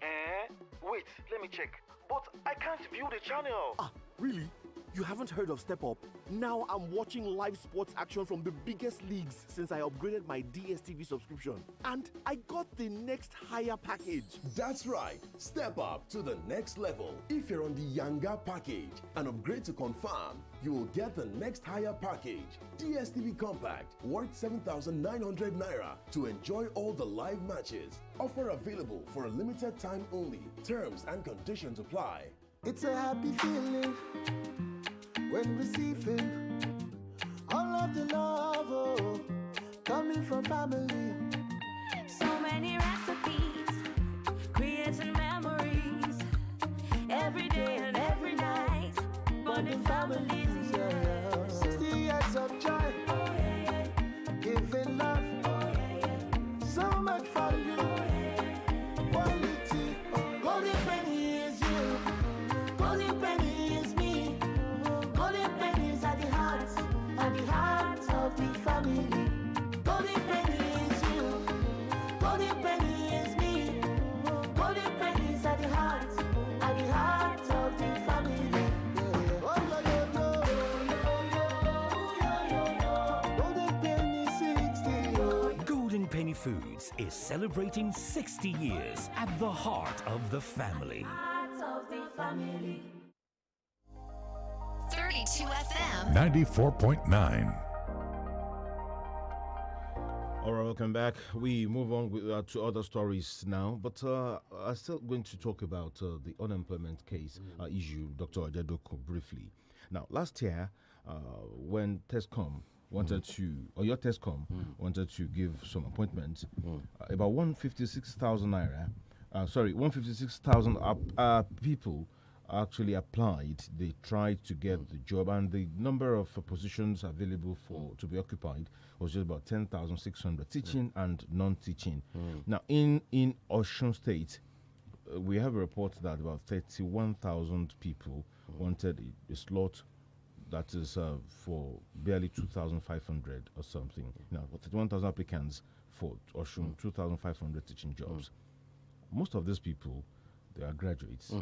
Wait, let me check. But I can't view the channel. Really? You haven't heard of Step Up? Now I'm watching live sports action from the biggest leagues since I upgraded my DSTV subscription. And I got the next higher package. That's right. Step up to the next level. If you're on the younger package and upgrade to Confirm, you will get the next higher package. DSTV Compact, worth 7,900 naira to enjoy all the live matches. Offer available for a limited time only. Terms and conditions apply. It's a happy feeling when receiving all of the love coming from family. So many recipes, creating memories every day and every night. Bonding families, 60 years of joy, giving love, so much for you. Quality, golden penny is you, golden penny is me. Golden pennies at the heart of the family. Golden penny is you, golden penny is me. Golden pennies at the heart of the family. Golden Penny Foods is celebrating 60 years at the heart of the family. Heart of the family. 32 FM 94.9. All right, welcome back. We move on with, to other stories now, but I'm still going to talk about the unemployment case issue, Dr. Ajadoko, briefly. Now, last year, when Tescom wanted to, or your Tescom wanted to give some appointments, about 156,000 naira, 156,000 people actually applied, they tried to get the job, and the number of positions available for to be occupied was just about 10,600, teaching and non-teaching. Now, in Osun State, we have a report that about 31,000 people wanted a slot that is for barely 2,500 or something. Now, 31,000 applicants for Osun, 2,500 teaching jobs. Most of these people, they are graduates.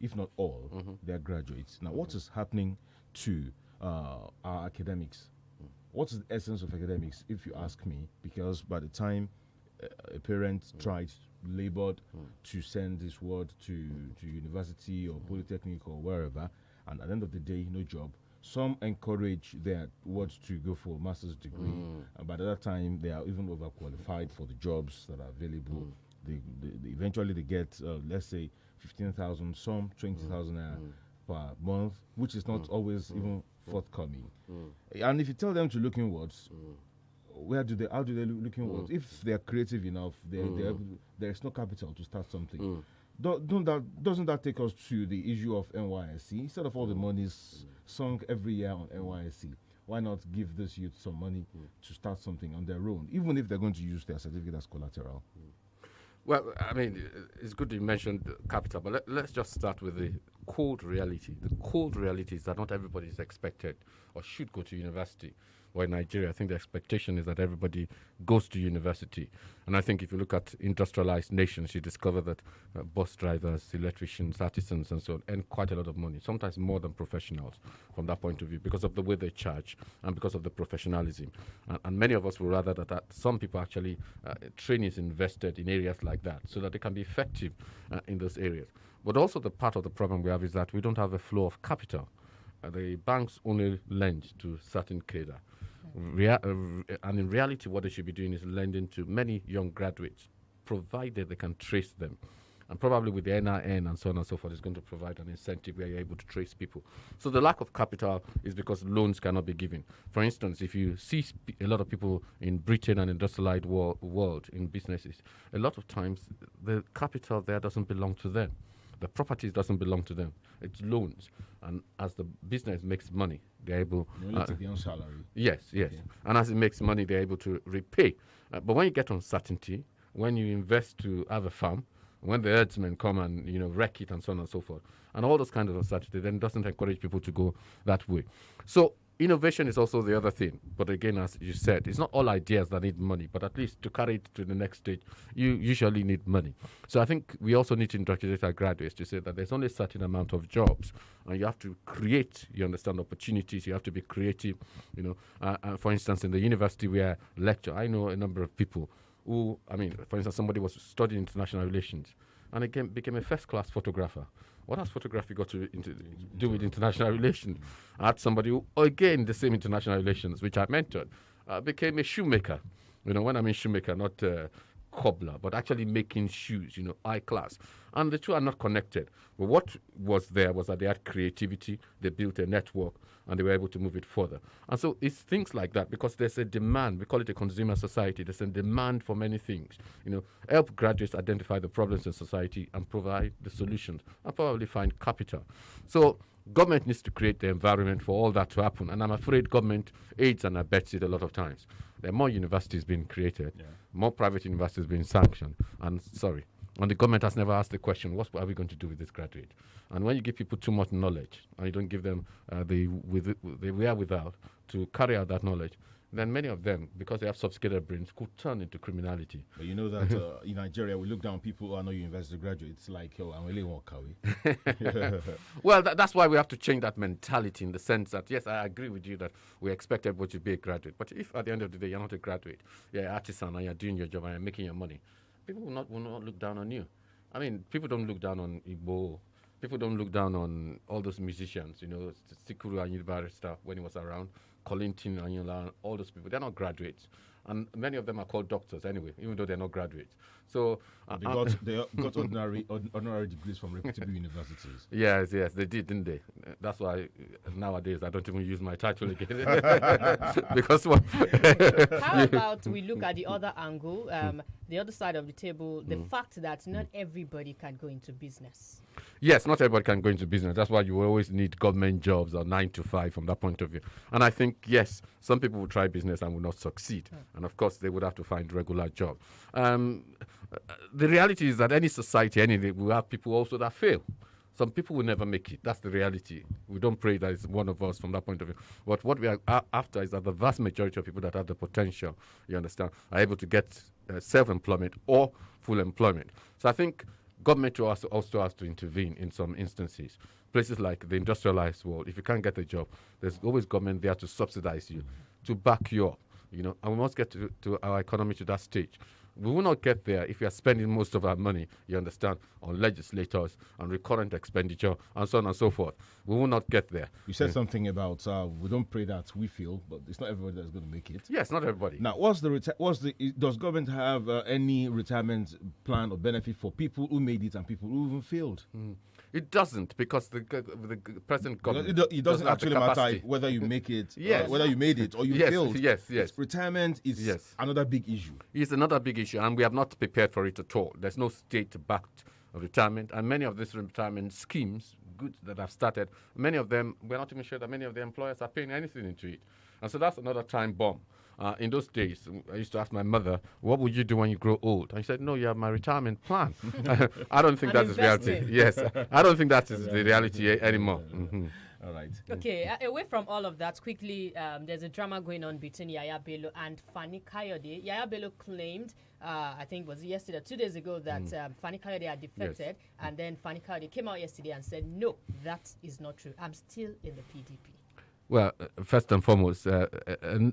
If not all, they are graduates. Now, what is happening to our academics? What is the essence of academics, if you ask me? Because by the time a parent tried, labored to send his word to university or polytechnic or wherever, and at the end of the day, no job. Some encourage their words to go for a master's degree, and by that time, they are even overqualified for the jobs that are available. They eventually they get, let's say, 15,000, some 20,000 per month, which is not always even forthcoming. And if you tell them to look inwards, how do they look inwards? If they are creative enough, there is no capital to start something. Doesn't that take us to the issue of NYSC? Instead of all the monies sunk every year on NYSC, why not give this youth some money to start something on their own, even if they're going to use their certificate as collateral? Well, I mean, it's good you mentioned capital, but let's just start with the cold reality. The cold reality is that not everybody is expected or should go to university. Or in Nigeria, I think the expectation is that everybody goes to university. And I think if you look at industrialized nations, you discover that bus drivers, electricians, artisans, and so on earn quite a lot of money, sometimes more than professionals from that point of view, because of the way they charge and because of the professionalism. And many of us would rather that some people actually, training is invested in areas like that so that they can be effective in those areas. But also the part of the problem we have is that we don't have a flow of capital. The banks only lend to certain cadre. And in reality, what they should be doing is lending to many young graduates, provided they can trace them. And probably with the NIN and so on and so forth, is going to provide an incentive where you're able to trace people. So the lack of capital is because loans cannot be given. For instance, if you see a lot of people in Britain and industrialized world in businesses, a lot of times the capital there doesn't belong to them. The properties doesn't belong to them. It's loans. And as the business makes money, they're able... You only take their own salary. Yes. Okay. And as it makes money, they're able to repay. But when you get uncertainty, when you invest to have a farm, when the herdsmen come and, wreck it and so on and so forth, and all those kinds of uncertainty, then doesn't encourage people to go that way. So innovation is also the other thing. But again, as you said, it's not all ideas that need money, but at least to carry it to the next stage, you usually need money. So I think we also need to indoctrinate our graduates to say that there's only a certain amount of jobs, and you have to create, you understand, opportunities. You have to be creative. For instance, in the university where I lecture, I know a number of people who, for instance, somebody was studying international relations and again became a first-class photographer. What has photography got to do with international relations? I had somebody who, again, the same international relations, which I mentored, became a shoemaker. When I mean shoemaker, not cobbler, but actually making shoes, high class. And the two are not connected. But what was there was that they had creativity, they built a network, and they were able to move it further. And so it's things like that, because there's a demand. We call it a consumer society. There's a demand for many things. Help graduates identify the problems in society and provide the solutions, and probably find capital. So government needs to create the environment for all that to happen. And I'm afraid government aids and abets it a lot of times. There are more universities being created, more private universities being sanctioned. And the government has never asked the question, what are we going to do with this graduate? And when you give people too much knowledge and you don't give them the wherewithal to carry out that knowledge, then many of them, because they have sophisticated brains, could turn into criminality. But you know that in Nigeria, we look down on people who are not university graduates, like, I'm really walk away. Well, that's why we have to change that mentality, in the sense that, yes, I agree with you that we expect everybody to be a graduate. But if at the end of the day, you're not a graduate, you're an artisan and you're doing your job and you're making your money, people will not look down on you. People don't look down on Igbo. People don't look down on all those musicians, Sikuru and Barrister when he was around, Colintin and all those people. They're not graduates. And many of them are called doctors anyway, even though they're not graduates. So they got honorary degrees from reputable universities. Yes, they did, didn't they? That's why nowadays I don't even use my title again. Because how about we look at the other angle, the other side of the table, the fact that not everybody can go into business. Yes, not everybody can go into business. That's why you always need government jobs or 9 to 5 from that point of view. And I think, yes, some people will try business and will not succeed. And of course, they would have to find regular job. The reality is that any society, anyway, will have people also that fail. Some people will never make it. That's the reality. We don't pray that it's one of us from that point of view. But what we are after is that the vast majority of people that have the potential, you understand, are able to get self-employment or full employment. So I think government also has to intervene in some instances. Places like the industrialized world, if you can't get a job, there's always government there to subsidize you, to back you up, and we must get to our economy to that stage. We will not get there if we are spending most of our money, you understand, on legislators and recurrent expenditure and so on and so forth. We will not get there. You said something about we don't pray that we feel, but it's not everybody that's going to make it. Yes, not everybody. Now, does government have any retirement plan or benefit for people who made it and people who even failed? It doesn't, because the present government it doesn't actually matter whether you make it, whether you made it or you failed. Yes. Retirement is another big issue. It's another big issue, and we have not prepared for it at all. There's no state-backed retirement, and many of these retirement schemes, good that have started, many of them, we're not even sure that many of the employers are paying anything into it. And so that's another time bomb. In those days, I used to ask my mother, what would you do when you grow old? And she said, no, you have my retirement plan. I don't think that is reality. Yes, I don't think that is the reality anymore. All right. Okay, away from all of that, quickly, there's a drama going on between Yaya Bello and Fani Kayode. Yaya Bello claimed, I think it was yesterday, 2 days ago, that Fani Kayode had defected, and then Fani Kayode came out yesterday and said, no, that is not true. I'm still in the PDP. Well, first and foremost, a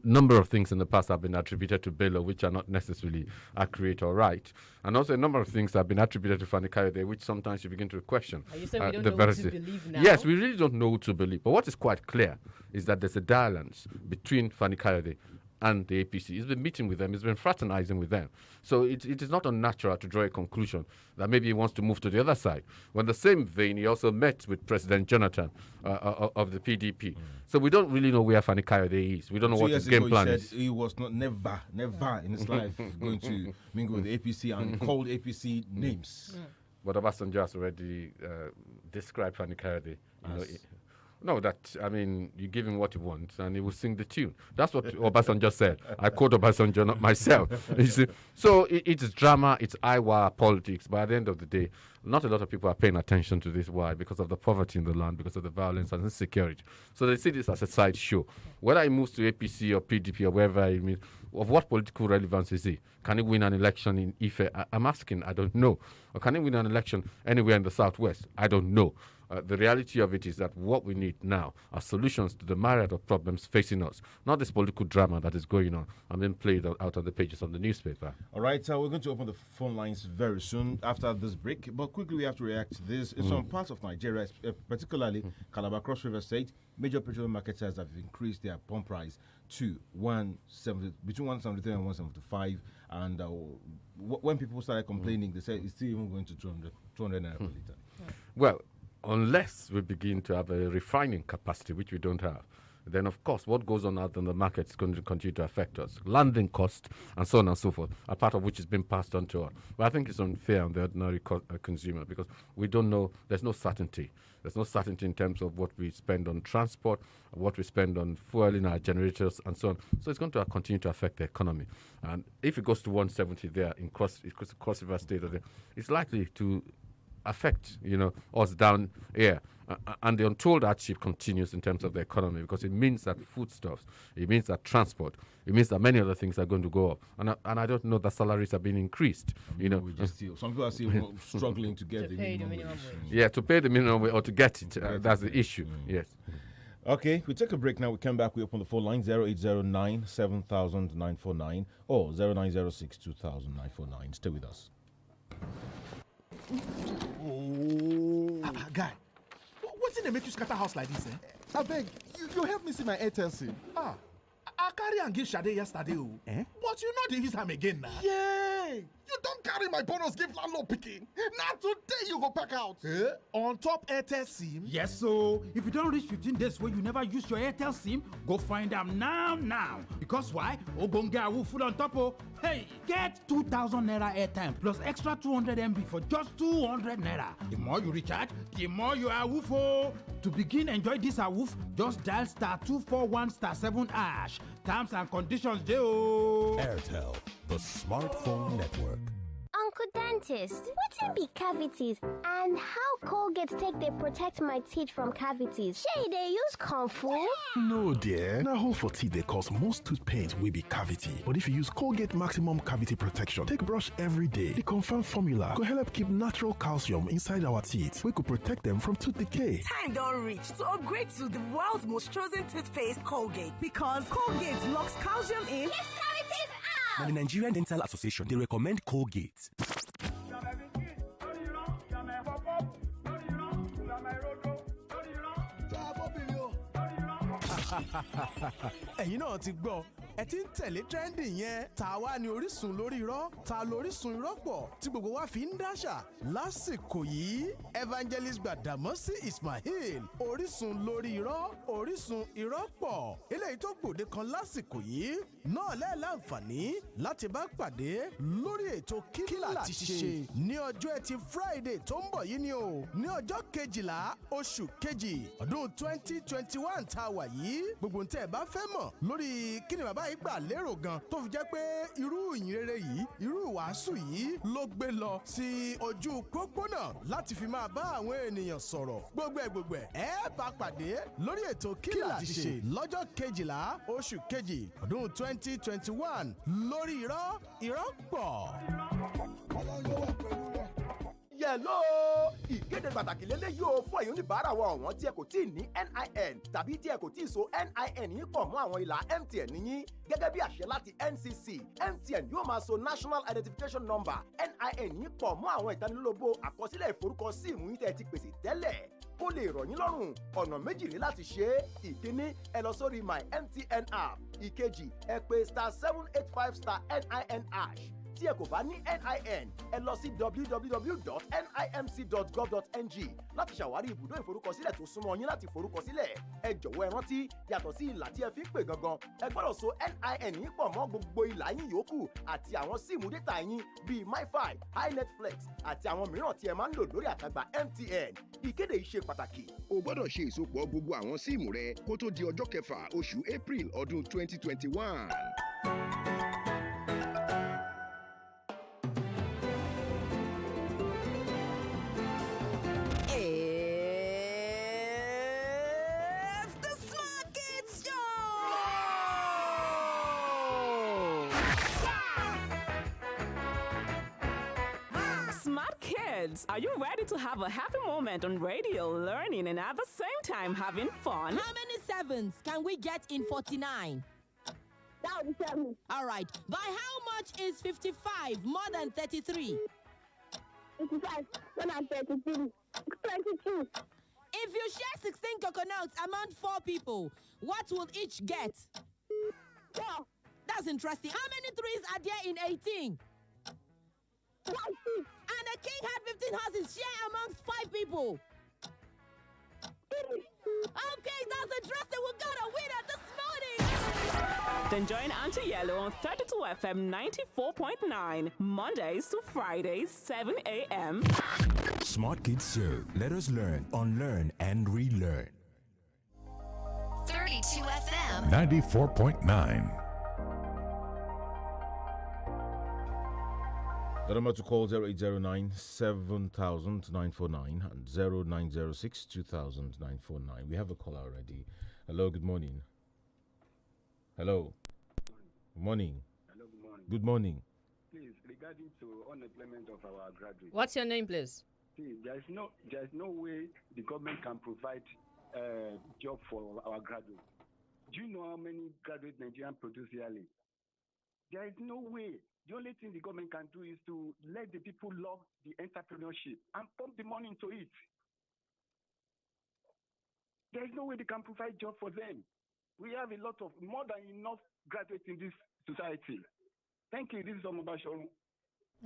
number of things in the past have been attributed to Bello, which are not necessarily accurate or right. And also a number of things have been attributed to Fani Kayode, which sometimes you begin to question. Are you saying we don't know what to believe now? Yes, we really don't know what to believe. But what is quite clear is that there's a balance between Fani Kayode and the APC. He's been meeting with them. He's been fraternizing with them. So it is not unnatural to draw a conclusion that maybe he wants to move to the other side. When the same vein, he also met with President Jonathan of the PDP. So we don't really know where Fani Kayode is. We don't know what his game plan is. He was not never in his life going to mingle with the APC and called APC names. But Obasanjo has already described Fani Kayode. No, you give him what he wants and he will sing the tune. That's what Obasanjo said. I quote Obasanjo, not myself. You see? So it is drama, it's Iwa politics, but at the end of the day, not a lot of people are paying attention to this. Why? Because of the poverty in the land, because of the violence and insecurity. So they see this as a side show. Whether he moves to APC or PDP or wherever he means, of what political relevance is he? Can he win an election in Ife? I'm asking, I don't know. Or can he win an election anywhere in the Southwest? I don't know. The reality of it is that what we need now are solutions to the myriad of problems facing us, not this political drama that is going on and being played out on the pages of the newspaper. All right, we're going to open the phone lines very soon after this break, but quickly we have to react to this. In some parts of Nigeria, particularly Calabar, Cross River State, major petroleum marketers have increased their pump price to between 173 and 175, and when people started complaining, they said it's still even going to 200 naira per litre. Well, unless we begin to have a refining capacity, which we don't have, then of course what goes on out in the market is going to continue to affect us. Landing cost and so on and so forth, a part of which is being passed on to us. But I think it's unfair on the ordinary consumer because we don't know, there's no certainty. There's no certainty in terms of what we spend on transport, what we spend on fuel in our generators and so on. So it's going to continue to affect the economy. And if it goes to 170 there in Cross River State, it's likely to affect us down here, and the untold hardship continues in terms of the economy because it means that foodstuffs, it means that transport, it means that many other things are going to go up, and I don't know that salaries are being increased. Some people are still struggling to get the minimum wage. Yeah, to pay the minimum wage or to get it. That's the issue. Yes. Okay, we take a break now. We come back. We open the phone line 0809 7949 or 0906 200949. Stay with us. Guy, what's in the make you scatter house like this? I beg, you help me see my Airtel SIM. I carry and give Shade yesterday. But But you know they use am again now. Yeah! You don't carry my bonus give landlord picking. Now today you go pack out. On top Airtel SIM? Yes, so if you don't reach 15 days where you never use your Airtel SIM, go find them now. Because why? Ogonga full on top of. Hey, get 2,000 naira airtime plus extra 200 MB for just 200 naira. The more you recharge, the more you are woofo. To begin enjoy this woof, just dial *241*7#. Terms and conditions, Joe. Airtel, the smartphone network. Uncle Dentist, wetin be cavities and how Colgate take dey protect my teeth from cavities? Shey dey use comfort? No, dear. Now, hole for teeth they cause most tooth pains will be cavity. But if you use Colgate Maximum Cavity Protection, take brush every day. The confirmed formula could help keep natural calcium inside our teeth. We could protect them from tooth decay. Time don't reach to upgrade to the world's most chosen toothpaste, Colgate. Because Colgate locks calcium in. Keeps cavities out! Now, the Nigerian Dental Association, they recommend Colgate. ẹ̀yin náà ti gbọ́ ẹ ti ń tẹ̀lé trendy yẹn tá a wá ní orísun lórí irọ́ tá a lo orísun irọ́ pọ̀ tí gbogbo wa fi ń dáṣà lásìkò yìí evangelist Gbàdámọ́sí Ismail orísun lórí irọ́ orísun irọ́ pọ̀ eléyìí tó gbòde kan lásìkò yìí náà lẹ́ẹ̀láǹfààní láti bá pàdé lórí ètò kílà ti ṣe ní ọjọ́ ẹtì Friday tó ń bọ̀ yìí ni o ní ọjọ́ 12 oṣù kejì ọdún 2021 tá a wà yìí gbogbo ntẹ́ ẹ bá fẹ́ mọ̀ lórí kí ni bàbá yìí gbà lérò gan tó fi jẹ́ pé irú ìyìnrere yìí irú ìwàásù yìí ló gbé lọ sí ojú pópónà láti fi máa bá àwọn ènìyàn sọ̀rọ̀ gbogbo ẹ bá pàdé lórí ètò kílà ti ṣe lọ́jọ́ 12 oṣù kejì ọdún 2021 lórí irọ́ pọ̀. Yẹ̀ló ìkéde pàtàkì lélẹ́yìí o fún ẹ̀yin oníbàárà wa ọ̀wọ́n tí ẹ kò tí ì ní NIN tàbí tí ẹ kò tí ì so NIN yín pọ̀ mọ́ àwọn ìlà MTN yín gẹ́gẹ́ bí àṣẹ láti NCC MTN yóò máa so National Identification Number NIN yín pọ̀ mọ́ àwọn ìtanilólobó àkọsílẹ̀ ìforúkọ síìmù yín tẹ́ ẹ ti pèsè tẹ́lẹ̀ kó lè rọ̀ yín lọ́rùn ọ̀nà méjì ní láti ṣe é ìkíní ẹ lọ sórí My MTN app ìkejì ẹ pè *785*NIN#. Tí ẹ kò bá ní NIN ẹ lọ sí www.nimc.gov.ng láti ṣàwárí ibùdó ìforúkọsílẹ̀ tó súnmọ́ yín láti forúkọsílẹ̀ ẹ jọ̀wọ́ ẹ rántí yàtọ̀ sí ìlà tí ẹ fi ń pè gangan ẹ gbọ́dọ̀ so NIN yín pọ̀ mọ́ gbogbo ìlà yín yòókù àti àwọn síìmù dátà yín bíi MiFi HiNetFlex àti àwọn mìíràn tí ẹ máa ń lò lórí àtàgbà MTN. Ìkéde yìí ṣe pàtàkì. O gbọ́dọ̀ ṣe ìsopọ̀ gbogbo àwọn síìmù rẹ kó tó di ọjọ́ 6 oṣù April ọdún 2021. Are you ready to have a happy moment on radio, learning, and at the same time having fun? How many sevens can we get in 49? That would be 7. All right. By how much is 55 more than 33? 55 more than 33. 22. If you share 16 coconuts among 4 people, what will each get? 4. That's interesting. How many 3s are there in 18? 5. And the king had 15 horses. Share amongst 5 people. Okay, that's interesting. We got a winner this morning. Then join Auntie Yellow on 32 FM 94.9, Mondays to Fridays, 7 a.m. Smart Kids Show. Let us learn, unlearn, and relearn. 32 FM 94.9. The number to call 0809-7000-949 and 0906-2000-949. We have a caller already. Hello, good morning. Hello. Good morning. Hello, good morning. Good morning. Please, regarding to unemployment of our graduates. What's your name, please? See, there's no way the government can provide job for our graduates. Do you know how many graduate Nigerians produce yearly? There is no way. The only thing the government can do is to let the people love the entrepreneurship and pump the money into it. There is no way they can provide job for them. We have a lot of, more than enough graduates in this society. Thank you. This is Omobashoru.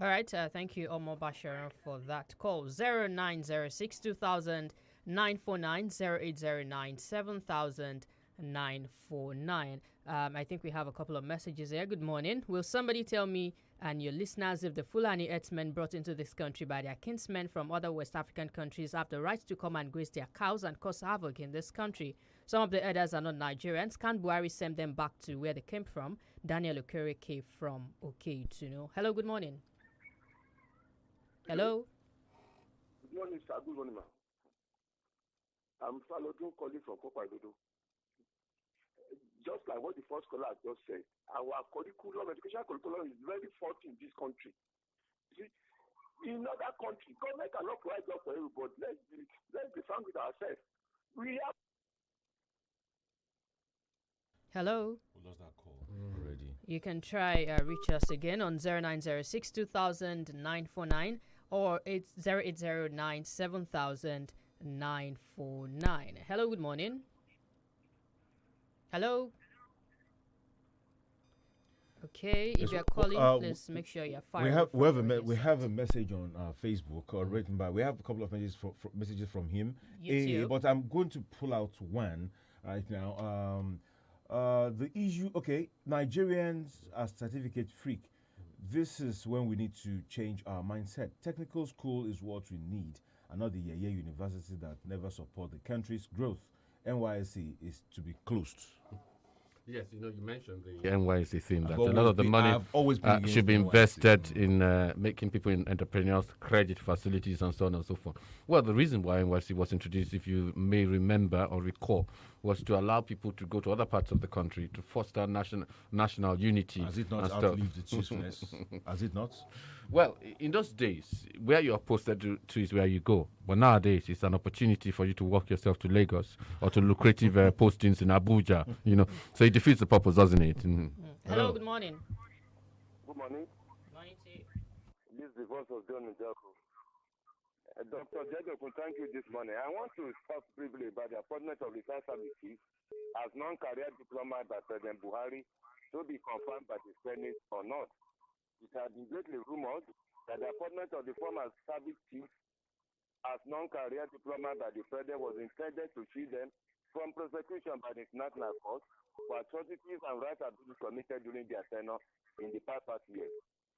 All right. Thank you, Omo Bashir, for that call. 0906 2000 949 0809 7000 949. I think we have a couple of messages here. Good morning. Will somebody tell me and your listeners if the Fulani herdsmen brought into this country by their kinsmen from other West African countries have the right to come and graze their cows and cause havoc in this country? Some of the herders are not Nigerians. Can Buhari send them back to where they came from? Daniel Okereke from Okeituno. Hello, good morning. Hello. Good morning, sir. Good morning, ma'am. I'm Falodun calling from Kopadodo. Just like what the first caller just said, our curriculum, education curriculum is very faulty in this country. See, in other countries, government cannot provide job for everybody. Let's be frank with ourselves. We have. Hello. We lost that call already. You can try reach us again on 0906 2000 949 or 0809 7000 949. Hello, good morning. Hello. Okay, if you're calling, please make sure you're fired. We have a message on Facebook written by. We have a couple of messages from him. But I'm going to pull out one right now. The issue, okay, Nigerians are certificate freak. This is when we need to change our mindset. Technical school is what we need, and not the Yeye university that never support the country's growth. NYSC is to be closed. Yes, you mentioned the NYSC thing, that a lot of the money should be invested in making people in entrepreneurs, credit facilities, and so on and so forth. Well, the reason why NYSC was introduced, if you may remember or recall, was to allow people to go to other parts of the country to foster national unity. Has it not outlived its usefulness? Has it not? Well, in those days, where you are posted to is where you go. But nowadays, it's an opportunity for you to walk yourself to Lagos or to lucrative postings in Abuja. So it defeats the purpose, doesn't it? Hello, good morning. Good morning. Morning to you. This is the voice of John Njako. Dr. Jedokun, thank you this morning. I want to talk briefly about the appointment of the Retired Service Chief as non-career diplomat by President Buhari to be confirmed by the Senate or not. It had been greatly rumored that the appointment of the former service chief as non-career diplomat by the President was intended to shield them from prosecution by the International Court for atrocities and rights abuses committed during their tenure in the past years.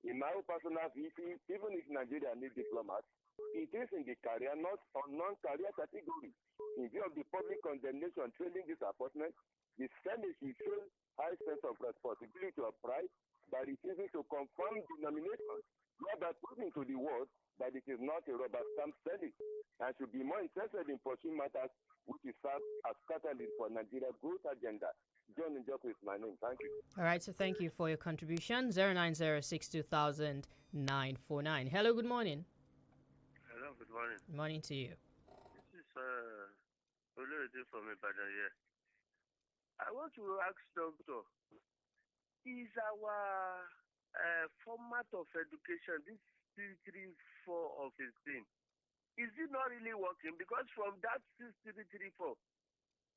In my own personal view, even if Nigeria needs diplomats, it is in the career, not on non-career category. In view of the public condemnation trailing this appointment, the Senate should show high sense of responsibility or pride by refusing to confirm the nomination, thereby proving to the world that it is not a rubber stamp Senate and should be more interested in pursuing matters which is served as catalyst for Nigeria's growth agenda. John Njoko is my name. Thank you. All right, so thank you for your contribution. 0906 2000 949. Hello, good morning. Hello, good morning. Morning to you. This is Olorede from Ibadan here. I want to ask Doctor, is our format of education, this 334 of his thing, is it not really working? Because from that 6334,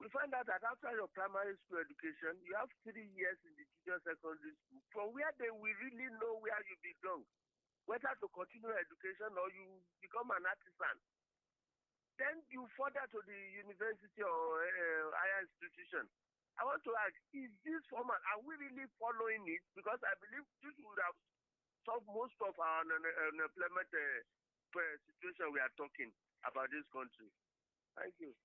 we find out that after your primary school education, you have 3 years in the junior secondary school, from where they will really know where you belong, whether to continue education or you become an artisan. Then you further to the university or higher institution. I want to ask, is this format, are we really following it? Because I believe this would have solved most of our unemployment situation we are talking about this country. Thank you.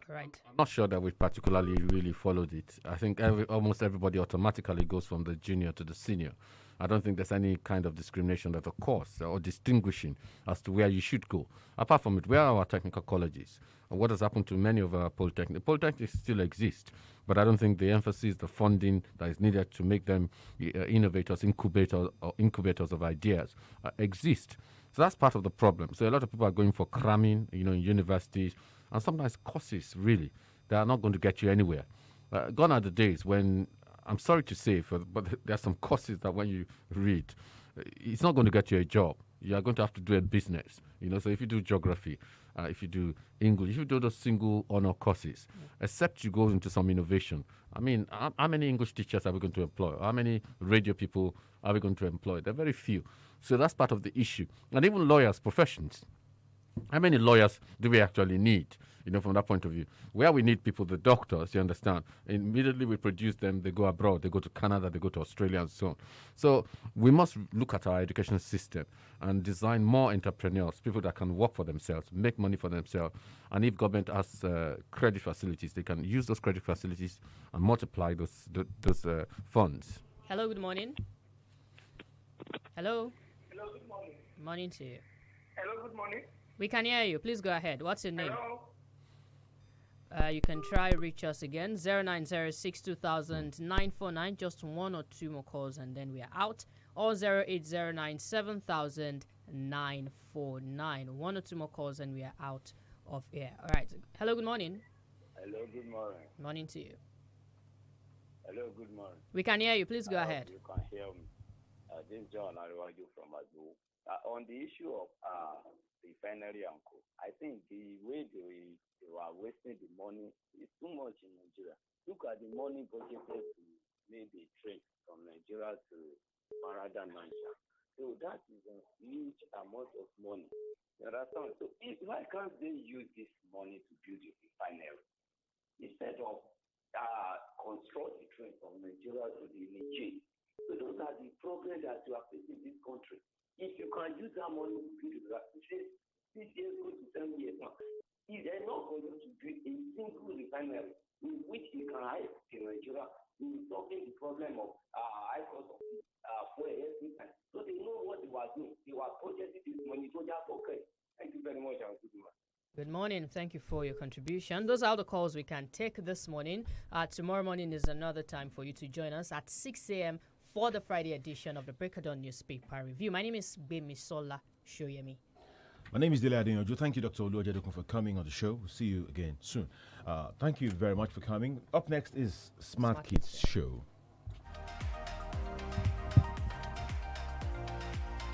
Right. I'm not sure that we particularly really followed it. I think almost everybody automatically goes from the junior to the senior. I don't think there's any kind of discrimination at the course or distinguishing as to where you should go. Apart from it, where are our technical colleges? And what has happened to many of our polytechnics? Polytechnics still exist, but I don't think the emphasis, the funding that is needed to make them innovators, incubators of ideas exist. So that's part of the problem. So a lot of people are going for cramming, in universities, and sometimes courses, really, they are not going to get you anywhere. Gone are the days when, I'm sorry to say, but there are some courses that when you read, it's not going to get you a job. you are going to have to do a business. So if you do geography, if you do English, if you do those single honor courses, except you go into some innovation. I mean, how many English teachers are we going to employ? How many radio people are we going to employ? There are very few. So that's part of the issue. And even lawyers, professions. How many lawyers do we actually need, from that point of view? Where we need people, the doctors, you understand. Immediately we produce them, they go abroad, they go to Canada, they go to Australia and so on. So we must look at our education system and design more entrepreneurs, people that can work for themselves, make money for themselves. And if government has credit facilities, they can use those credit facilities and multiply those funds. Hello, good morning. Hello. Hello, good morning. Morning to you. Hello, good morning. We can hear you. Please go ahead. What's your name? Hello. You can try reach us again. 0906-2000-949. Just one or two more calls and then we are out. Or 0809-7000-949. One or two more calls and we are out of air. All right. Hello, good morning. Hello, good morning. Morning to you. Hello, good morning. We can hear you. Please go ahead. You can hear me. This is John Ariwaju from Azu. On the issue of refinery and coal, I think the way they were wasting the money is too much in Nigeria. Look at the money budgeted to make the train from Nigeria to Paradan Mancha. So that is a huge amount of money. You understand? So why can't they use this money to build a refinery instead of construct the train from Nigeria to the Niger? So those are the problems that you are facing in this country. If you can use that money to build a refinery, 6 years go to 7 years now. It's enough for you to build a single refinery in which you can hire in Nigeria, in solving the problem of high cost of fuel every time. So they know what they were doing. They were projecting this money to their pocket. Thank you very much, and good morning. Good morning. Thank you for your contribution. Those are the calls we can take this morning. Tomorrow morning is another time for you to join us at 6 a.m. for the Friday edition of the Break of Dawn Newspaper Review. My name is GBEMISOLA SOYEMI. My name is DELE ADEYANJU. Thank you, Dr. Oluwajedokun, for coming on the show. We'll see you again soon. Thank you very much for coming. Up next is Smart Kids Show.